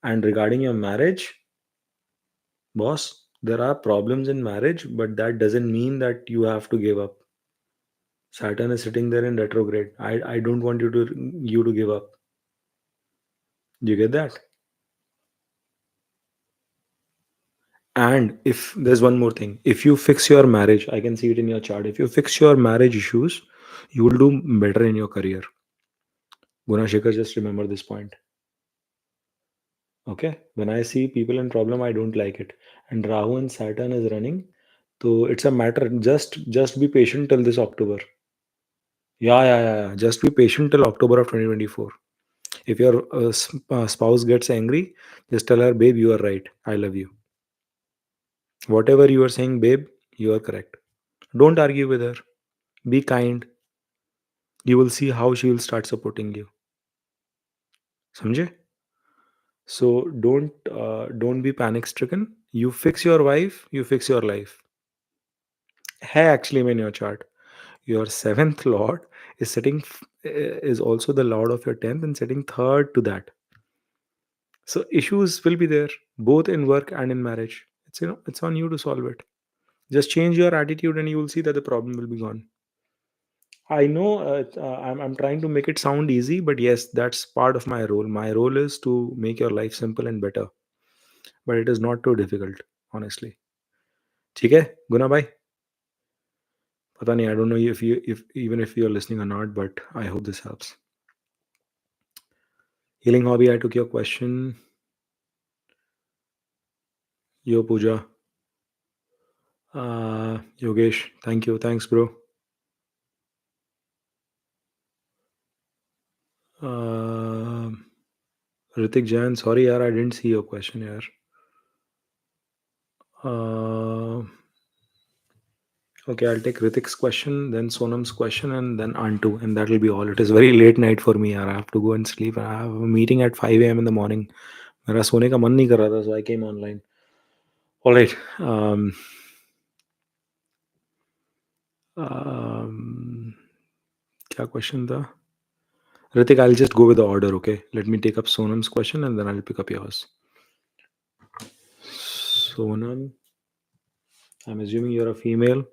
And regarding your marriage, boss, there are problems in marriage, but that doesn't mean that you have to give up. Saturn is sitting there in retrograde. I don't want you to give up. Do you get that? And if there's one more thing, if you fix your marriage, I can see it in your chart. If you fix your marriage issues, You will do better in your career. Gunashekar, just remember this point. Okay? When I see people in problem, I don't like it. And Rahu and Saturn is running. So it's a matter. Just be patient till this October. Yeah. Just be patient till October of 2024. If your spouse gets angry, just tell her, babe, you are right. I love you. Whatever you are saying, babe, you are correct. Don't argue with her. Be kind. You will see how she will start supporting you. Samjhe? So don't be panic stricken. You fix your wife, you fix your life. Hey, actually, in your chart, your seventh lord is is also the lord of your tenth and sitting third to that. So issues will be there both in work and in marriage. It's on you to solve it. Just change your attitude and you will see that the problem will be gone. I know I'm trying to make it sound easy, but yes, that's part of my role. My role is to make your life simple and better, but it is not too difficult, honestly. ठीक है गुना भाई पता नहीं I don't know if even if you're listening or not, but I hope this helps. Healing hobby, I took your question. Yo Pooja, Yogesh, thank you, thanks bro. uh, Ritik Jain, sorry yaar, I didn't see your question yaar. uh, okay, I'll take Ritik's question, then Sonam's question, and then Antu, and that will be all. It is very late night for me yaar. I have to go and sleep. I have a meeting at 5 a.m. in the morning. मेरा सोने का मन नहीं कर रहा था, so I came online. All right. Um, क्या question था? Ritik, I'll just go with the order, okay? Let me take up Sonam's question and then I'll pick up yours. Sonam, I'm assuming you're a female.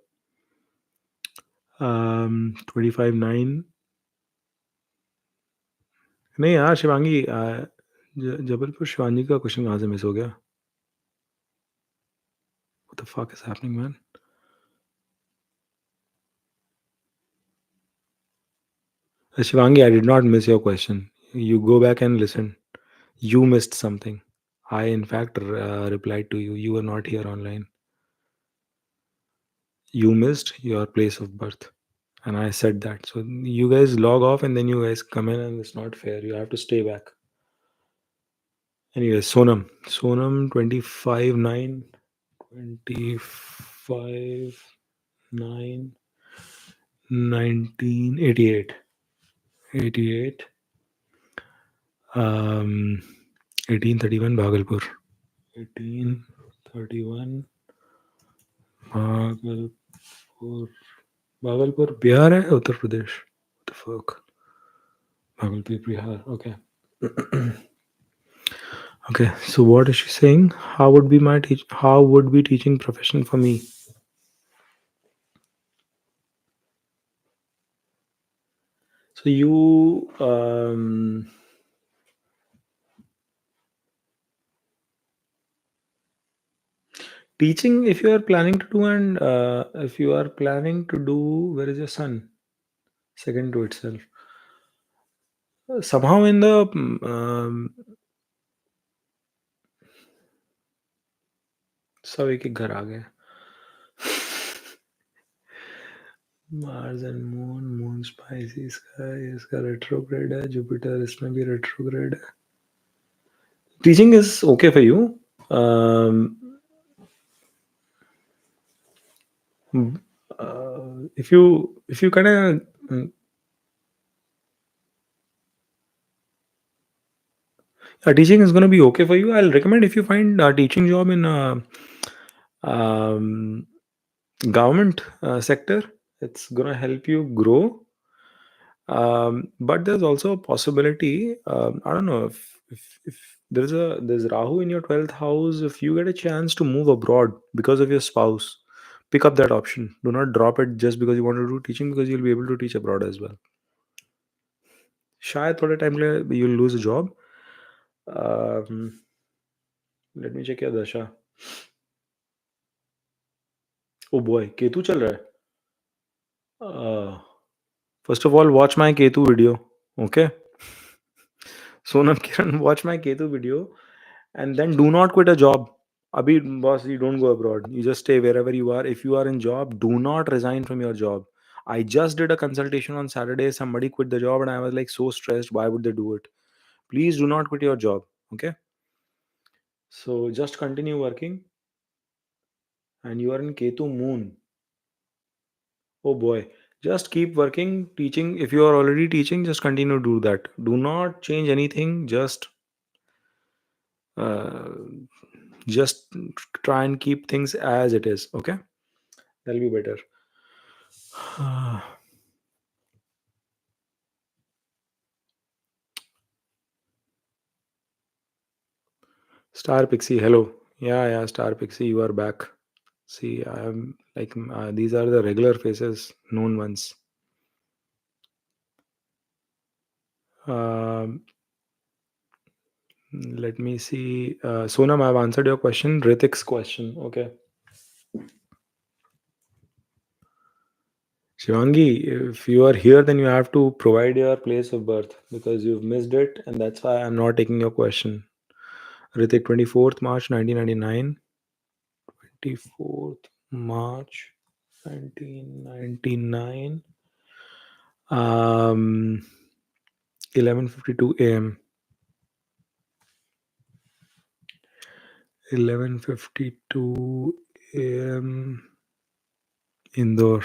25-9. नहीं यार शिवांगी, जबलपुर शिवांगी का question कहाँ से miss हो गया? What the fuck is happening, man? Shivangi, I did not miss your question. You go back and listen. You missed something. I, in fact, replied to you. You were not here online. You missed your place of birth. And I said that. So you guys log off and then you guys come in, and it's not fair. You have to stay back. Anyway, Sonam 25-9. 25-9. 1988. 88. 1831 Bhagalpur. 1831 Bhagalpur. Bhagalpur, Bihar है Uttar Pradesh? What the fuck? Bhagalpur, Bihar. Okay. Okay. So what is she saying? How would be How would be teaching profession for me? So you teaching, if you are planning to do, and if you are planning to do, where is your sun? Second to itself. Somehow in the सब एक एक घर आ गए. Mars and moon Pisces का, इसका retrograde है. Jupiter इसमें भी रेट्रोग्रेड है. Teaching is okay for you. If you kind of teaching is going to be okay for you. I'll recommend, if you find a teaching job in um, government sector, it's going to help you grow. But there's also a possibility. I don't know if there's Rahu in your 12th house. If you get a chance to move abroad because of your spouse, pick up that option. Do not drop it just because you want to do teaching, because you'll be able to teach abroad as well. शायद थोड़े time के लिए you'll lose a job. Let me check your dasha. Oh boy, Ketu चल रहा है. First of all, watch my Ketu video. Okay. Sonam Kiran, watch my Ketu video and then do not quit a job. Abhi, boss, you don't go abroad. You just stay wherever you are. If you are in job, do not resign from your job. I just did a consultation on Saturday. Somebody quit the job and I was like so stressed. Why would they do it? Please do not quit your job. Okay. So just continue working and you are in Ketu moon. Oh boy. Just keep working, teaching. If you are already teaching, just continue to do that. Do not change anything. Uh, just try and keep things as it is. Okay. That'll be better. Star Pixie, hello. Yeah, Star Pixie, you are back. See, I am like these are the regular faces, known ones. Um, Let me see. Sonam, I've answered your question. Ritik's question. Okay. Shivangi, if you are here, then you have to provide your place of birth because you've missed it, and that's why I'm not taking your question. Ritik, 24th March 1999. 24th March 1999. 11:52 a.m. 11:52 a.m. Indore.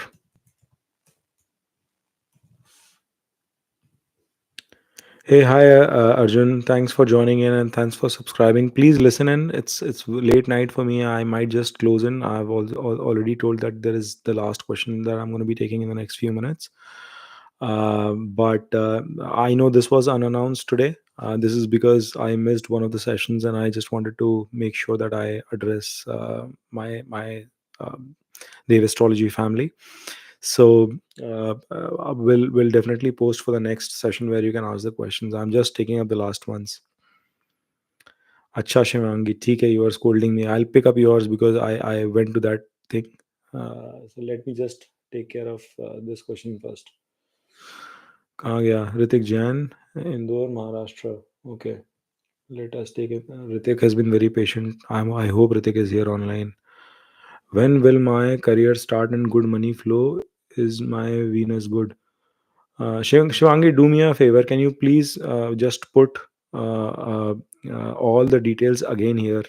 Hey, hi, Arjun. Thanks for joining in and thanks for subscribing. Please listen in. It's late night for me. I might just close in. I've already told that there is the last question that I'm going to be taking in the next few minutes. But I know this was unannounced today. This is because I missed one of the sessions, and I just wanted to make sure that I address my um, devastrology family. So we'll definitely post for the next session where you can ask the questions. I'm just taking up the last ones. Acha Shivangi, ठीक है, you are scolding me. I'll pick up yours because I went to that thing. So let me just take care of this question first. कहाँ गया? Ritik Jain, Indore, Maharashtra. Okay, let us take it. Ritik has been very patient. I hope Ritik is here online. When will my career start and good money flow? Is my Venus good? Shivangi, do me a favor. Can you please just put all the details again here?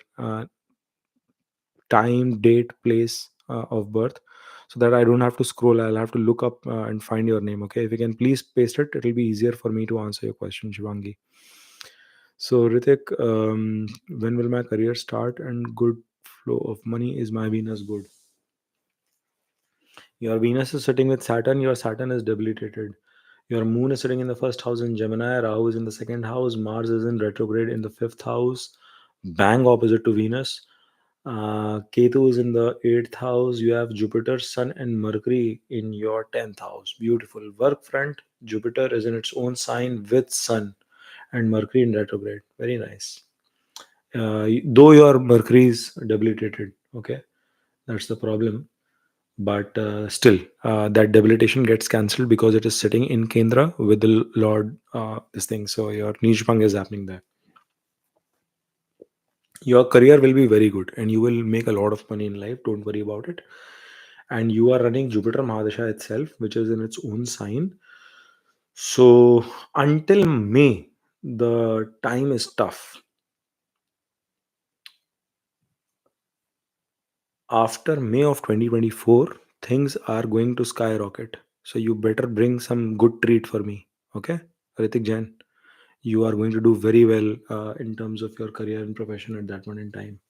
Time, date, place of birth, so that I don't have to scroll. I'll have to look up and find your name. Okay, if you can please paste it, it'll be easier for me to answer your question, Shivangi. So Ritik, when will my career start and good flow of money? Is my Venus good? Your Venus is sitting with Saturn. Your Saturn is debilitated. Your moon is sitting in the first house in Gemini. Rahu is in the second house. Mars is in retrograde in the fifth house, bang opposite to Venus. Ketu is in the eighth house. You have Jupiter, Sun, and Mercury in your 10th house. Beautiful. Work front, Jupiter is in its own sign with Sun and Mercury in retrograde. Very nice. Though your Mercury is debilitated, okay, that's the problem. But still, that debilitation gets cancelled because it is sitting in Kendra with the Lord, this thing. So your Nijpang is happening there. Your career will be very good and you will make a lot of money in life. Don't worry about it. And you are running Jupiter Mahadasha itself, which is in its own sign. So until May, the time is tough. After May of 2024, things are going to skyrocket. So you better bring some good treat for me. Okay, Ritik Jain, you are going to do very well in terms of your career and profession at that point in time.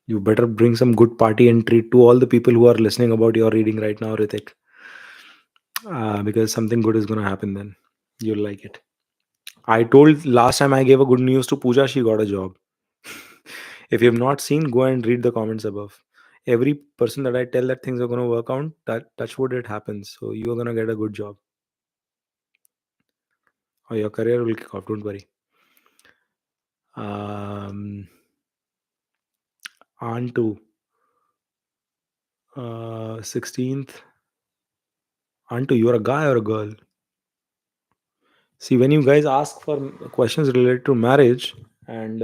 You better bring some good party and treat to all the people who are listening about your reading right now, Ritik, because something good is going to happen then. You'll like it. I told last time I gave a good news to Pooja, she got a job. If you have not seen, go and read the comments above. Every person that I tell that things are going to work out, that touch wood, it happens. So you are going to get a good job, or your career will kick off. Don't worry. Um, on to 16th. Antu, you're a guy or a girl? See, when you guys ask for questions related to marriage, and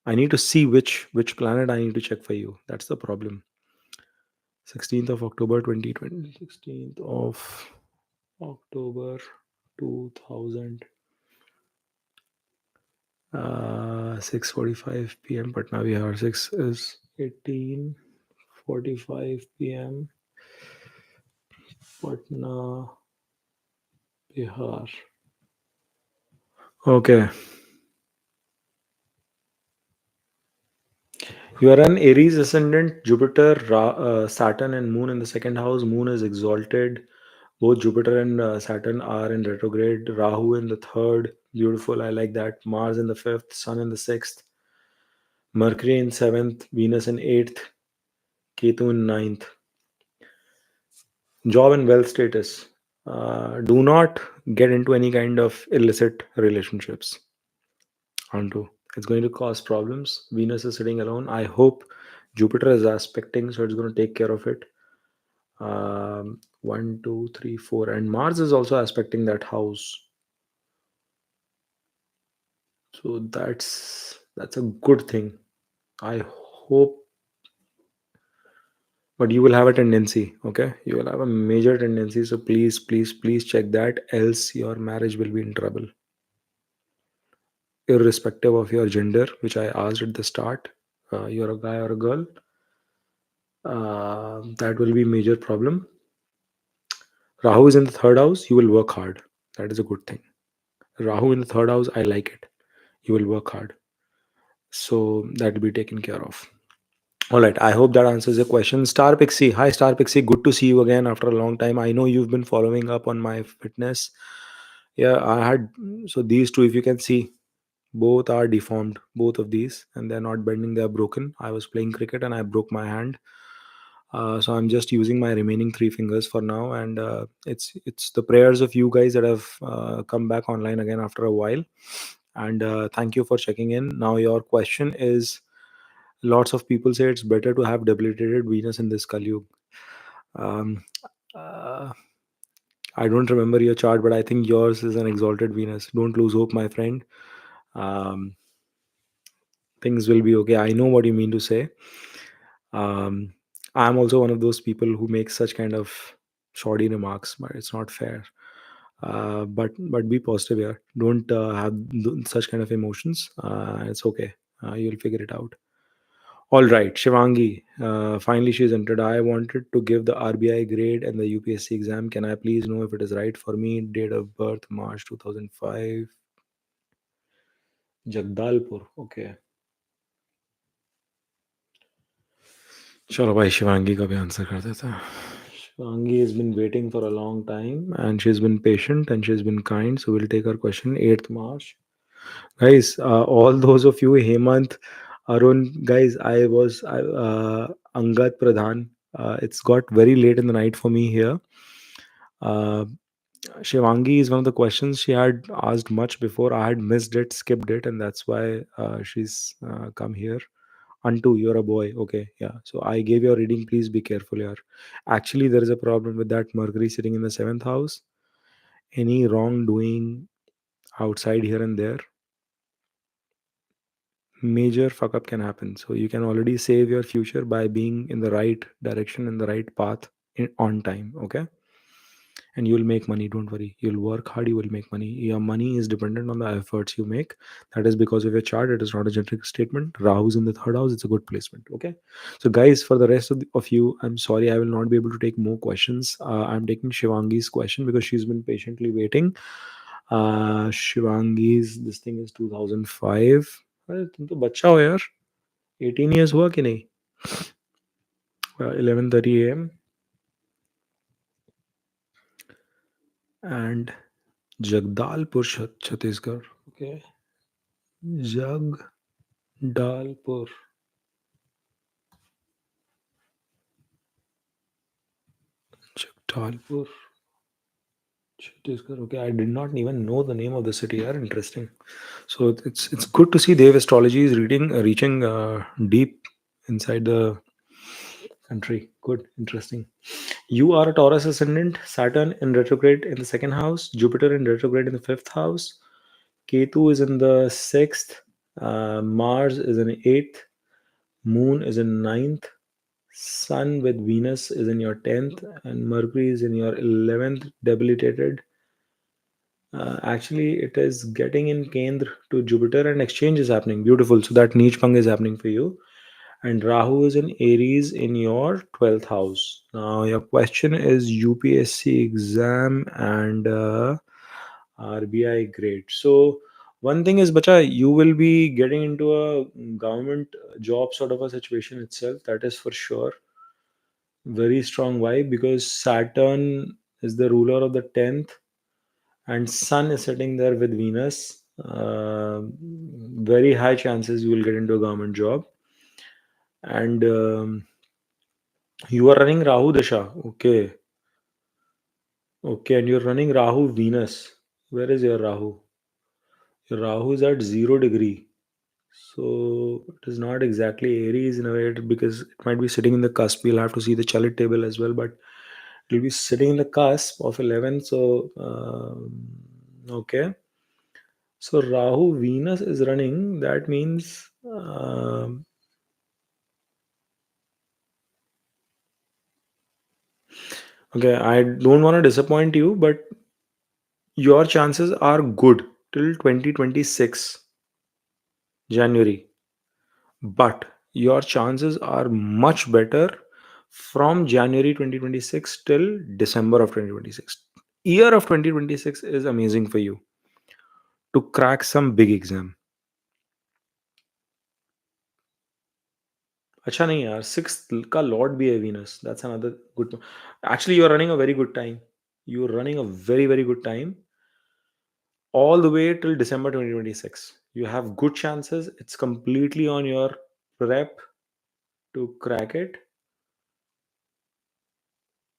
I need to see which planet I need to check for you. That's the problem. 16th of October 2020. 16th of October 2000. 6:45 p.m. Patna Bihar. 6 is 18:45 p.m. Patna Bihar. Okay. You are an Aries ascendant, Jupiter, Saturn, and Moon in the second house. Moon is exalted. Both Jupiter and Saturn are in retrograde. Rahu in the third. Beautiful. I like that. Mars in the fifth. Sun in the sixth. Mercury in seventh. Venus in eighth. Ketu in ninth. Job and wealth status. Do not get into any kind of illicit relationships. Onto. It's going to cause problems. Venus is sitting alone. I hope Jupiter is aspecting, so it's going to take care of it. 1, 2, 3, 4, and Mars is also aspecting that house. So that's a good thing. I hope, but you will have a tendency. Okay, you will have a major tendency. So please, please, please check that. Else your marriage will be in trouble. Irrespective of your gender, which I asked at the start, you're a guy or a girl. That will be major problem. Rahu is in the third house. You will work hard. That is a good thing. Rahu in the third house. I like it. You will work hard. So that will be taken care of. All right. I hope that answers your question. Star Pixie. Hi, Star Pixie. Good to see you again after a long time. I know you've been following up on my fitness. Yeah, I had. So these two, if you can see, both are deformed, both of these, and they're not bending, they're broken. I was playing cricket and I broke my hand. So I'm just using my remaining three fingers for now, and it's the prayers of you guys that have come back online again after a while. And thank you for checking in. Now your question is, lots of people say it's better to have debilitated Venus in this Kali Yuga. Um, uh, I don't remember your chart, but I think yours is an exalted Venus. Don't lose hope, my friend. Um, things will be okay. I know what you mean to say. um, I'm also one of those people who make such kind of shoddy remarks, but it's not fair. But be positive here. Don't have such kind of emotions. It's okay. You'll figure it out. All right, Shivangi. Finally, she's entered. I wanted to give the RBI grade and the UPSC exam. Can I please know if it is right for me? Date of birth March 2005. Jagdalpur. Okay. चलो भाई शिवांगी का भी answer कर देते हैं. Shivangi has been waiting for a long time and she's been patient and she's been kind. So we'll take her question 8th March. Guys, all those of you, Hemant, Arun, guys, Angad Pradhan. It's got very late in the night for me here. Uh, Shivangi is one of the questions she had asked much before. I had missed it, skipped it, and that's why she's come here. Antu, you're a boy. Okay, yeah. So I gave your reading. Please be careful here. Actually, there is a problem with that Mercury sitting in the seventh house. Any wrongdoing outside here and there, major fuck up can happen. So you can already save your future by being in the right direction, in the right path, on time. Okay, and you'll make money. Don't worry. You'll work hard. You will make money. Your money is dependent on the efforts you make. That is because of your chart. It is not a generic statement. Rahu's in the third house. It's a good placement. Okay. So, guys, for the rest of you, I'm sorry I will not be able to take more questions. I'm taking Shivangi's question because she's been patiently waiting. Shivangi's this thing is 2005. अरे तुम तो बच्चा हो यार. 18 years हुआ कि नहीं? 11:30 a.m. and Jagdalpur, Chhattisgarh. Okay. Jagdalpur. Jagdalpur. Chhattisgarh. Okay, I did not even know the name of the city. Are interesting. So it's good to see devastrology is reaching deep inside the country. Good, interesting. You are a Taurus ascendant, Saturn in retrograde in the second house, Jupiter in retrograde in the fifth house, Ketu is in the sixth, Mars is in eighth, Moon is in ninth, Sun with Venus is in your 10th, and Mercury is in your 11th, debilitated. Actually, it is getting in Kendra to Jupiter, and exchange is happening. Beautiful. So that niche pang is happening for you. And Rahu is in Aries in your 12th house. Now, your question is UPSC exam and RBI grade. So, one thing is, bacha, you will be getting into a government job sort of a situation itself. That is for sure. Very strong vibe because Saturn is the ruler of the 10th and Sun is sitting there with Venus. Very high chances you will get into a government job. And you are running Rahu Dasha. Okay. Okay. And you're running Rahu Venus. Where is your Rahu? Your Rahu is at 0 degree. So it is not exactly Aries in a way because it might be sitting in the cusp. We'll have to see the Chalit table as well, but it will be sitting in the cusp of 11. So, okay. So Rahu Venus is running. That means okay. I don't want to disappoint you, but your chances are good till 2026 January. But your chances are much better from January 2026 till December of 2026. Year of 2026 is amazing for you to crack some big exam. अच्छा नहीं यार, sixth का lord भी है Venus, that's another good. Actually you are running a very good time. You are running a very very good time all the way till December 2026. You have good chances. It's completely on your prep to crack it.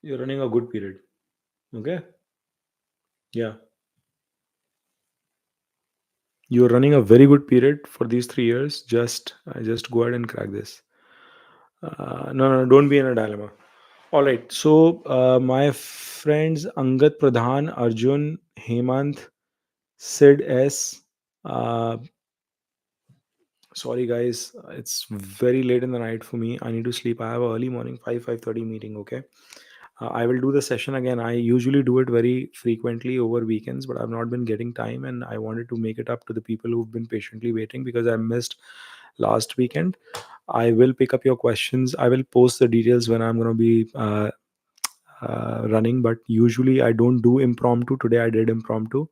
You're running a good period. Okay? Yeah. You're running a very good period for these 3 years. Just go ahead and crack this. No, don't be in a dilemma. All right. So, my friends Angat Pradhan, Arjun, Hemant, Sid S. Uh, Sorry, guys. It's very late in the night for me. I need to sleep. I have a early morning 5:30 meeting. Okay. I will do the session again. I usually do it very frequently over weekends, but I've not been getting time, and I wanted to make it up to the people who've been patiently waiting because I missed last weekend. I will pick up your questions. I will post the details when I'm going to be running, but usually I don't do impromptu. Today I did impromptu,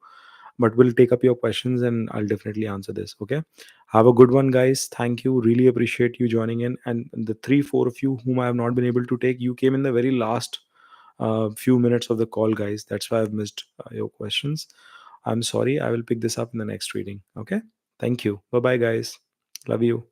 but we'll take up your questions and I'll definitely answer this. Okay. Have a good one, guys. Thank you. Really appreciate you joining in. And the three, four of you whom I have not been able to take, you came in the very last few minutes of the call, guys. That's why I've missed your questions. I'm sorry. I will pick this up in the next reading. Okay. Thank you. Bye bye, guys. Love you.